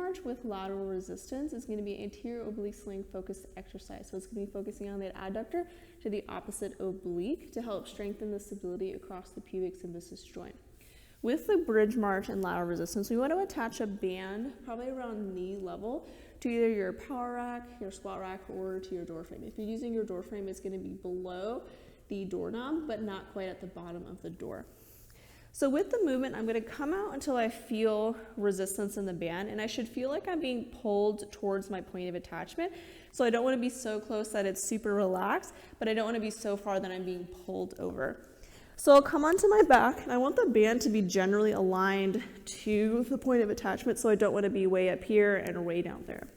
march with lateral resistance is going to be anterior oblique sling focused exercise. So it's going to be focusing on the adductor to the opposite oblique to help strengthen the stability across the pubic symphysis joint. With the bridge march and lateral resistance, we want to attach a band probably around knee level to either your power rack, your squat rack, or to your door frame. If you're using your door frame, it's going to be below the doorknob, but not quite at the bottom of the door. So with the movement, I'm going to come out until I feel resistance in the band, and I should feel like I'm being pulled towards my point of attachment. So I don't want to be so close that it's super relaxed, but I don't want to be so far that I'm being pulled over. So I'll come onto my back, and I want the band to be generally aligned to the point of attachment, so I don't want to be way up here and way down there.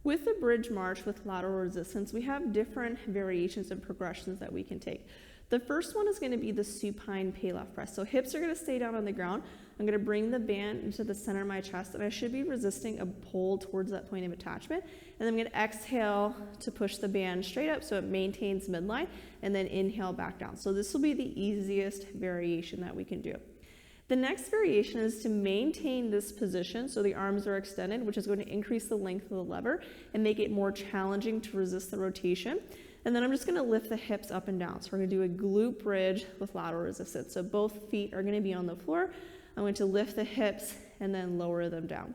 With the bridge march with lateral resistance, we have different variations and progressions that we can take. The first one is going to be the supine Pallof press. So hips are going to stay down on the ground. I'm going to bring the band into the center of my chest, and I should be resisting a pull towards that point of attachment. And then I'm going to exhale to push the band straight up so it maintains midline, and then inhale back down. So this will be the easiest variation that we can do. The next variation is to maintain this position so the arms are extended, which is going to increase the length of the lever and make it more challenging to resist the rotation. And then I'm just going to lift the hips up and down. So we're going to do a glute bridge with lateral resistance. So both feet are going to be on the floor. I'm going to lift the hips and then lower them down.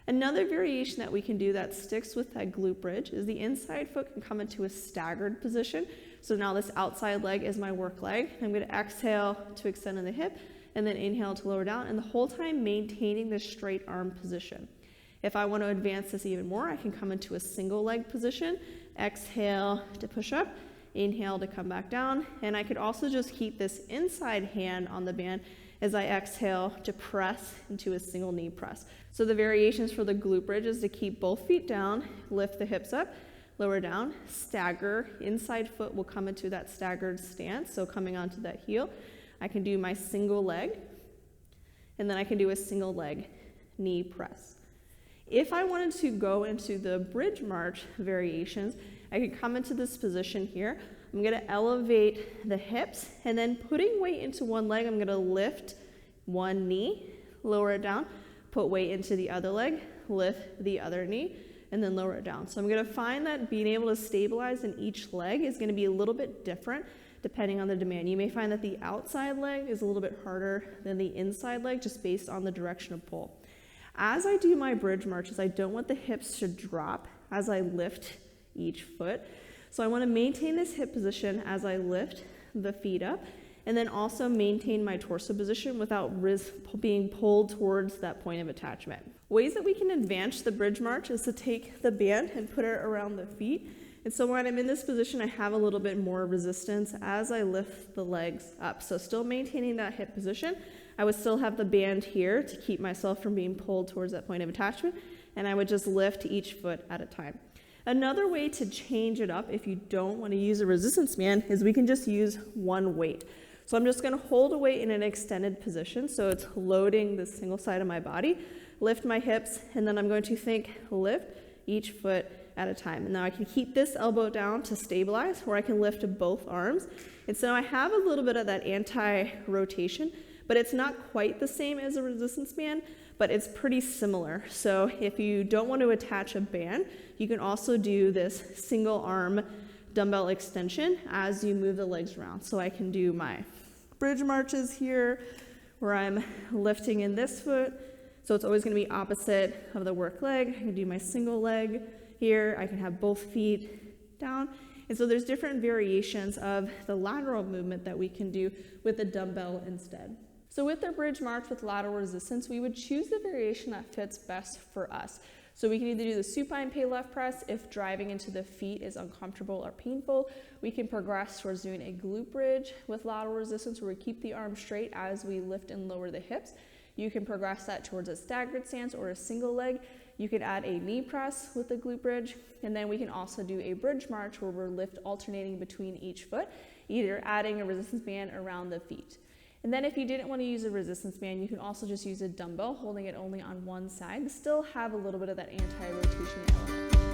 Another variation that we can do that sticks with that glute bridge is the inside foot can come into a staggered position. So now this outside leg is my work leg. I'm going to exhale to extend in the hip and then inhale to lower down, and the whole time maintaining this straight arm position. If I want to advance this even more, I can come into a single leg position, exhale to push up, inhale to come back down, and I could also just keep this inside hand on the band as I exhale to press into a single knee press. So the variations for the glute bridge is to keep both feet down, lift the hips up, lower down, stagger, inside foot will come into that staggered stance, so coming onto that heel. I can do my single leg, and then I can do a single leg knee press. If I wanted to go into the bridge march variations, I could come into this position here. I'm going to elevate the hips, and then putting weight into one leg, I'm going to lift one knee, lower it down, put weight into the other leg, lift the other knee, and then lower it down. So I'm going to find that being able to stabilize in each leg is going to be a little bit different depending on the demand. You may find that the outside leg is a little bit harder than the inside leg just based on the direction of pull. As I do my bridge marches, I don't want the hips to drop as I lift each foot. So I want to maintain this hip position as I lift the feet up, and then also maintain my torso position without being pulled towards that point of attachment. Ways that we can advance the bridge march is to take the band and put it around the feet. And so when I'm in this position, I have a little bit more resistance as I lift the legs up. So still maintaining that hip position, I would still have the band here to keep myself from being pulled towards that point of attachment, and I would just lift each foot at a time. Another way to change it up if you don't want to use a resistance band is we can just use one weight. So I'm just going to hold a weight in an extended position, so it's loading the single side of my body, lift my hips, and then I'm going to lift each foot at a time. And now I can keep this elbow down to stabilize, or I can lift both arms. And so I have a little bit of that anti-rotation, but it's not quite the same as a resistance band, but it's pretty similar. So if you don't want to attach a band, you can also do this single arm dumbbell extension as you move the legs around. So I can do my bridge marches here where I'm lifting in this foot. So it's always going to be opposite of the work leg. I can do my single leg here. I can have both feet down. And so there's different variations of the lateral movement that we can do with the dumbbell instead. So with the bridge march with lateral resistance, we would choose the variation that fits best for us. So we can either do the supine Pallof press if driving into the feet is uncomfortable or painful. We can progress towards doing a glute bridge with lateral resistance where we keep the arms straight as we lift and lower the hips. You can progress that towards a staggered stance or a single leg. You could add a knee press with the glute bridge, and then we can also do a bridge march where we're lift alternating between each foot, either adding a resistance band around the feet. And then if you didn't want to use a resistance band, you can also just use a dumbbell, holding it only on one side, to still have a little bit of that anti-rotation element.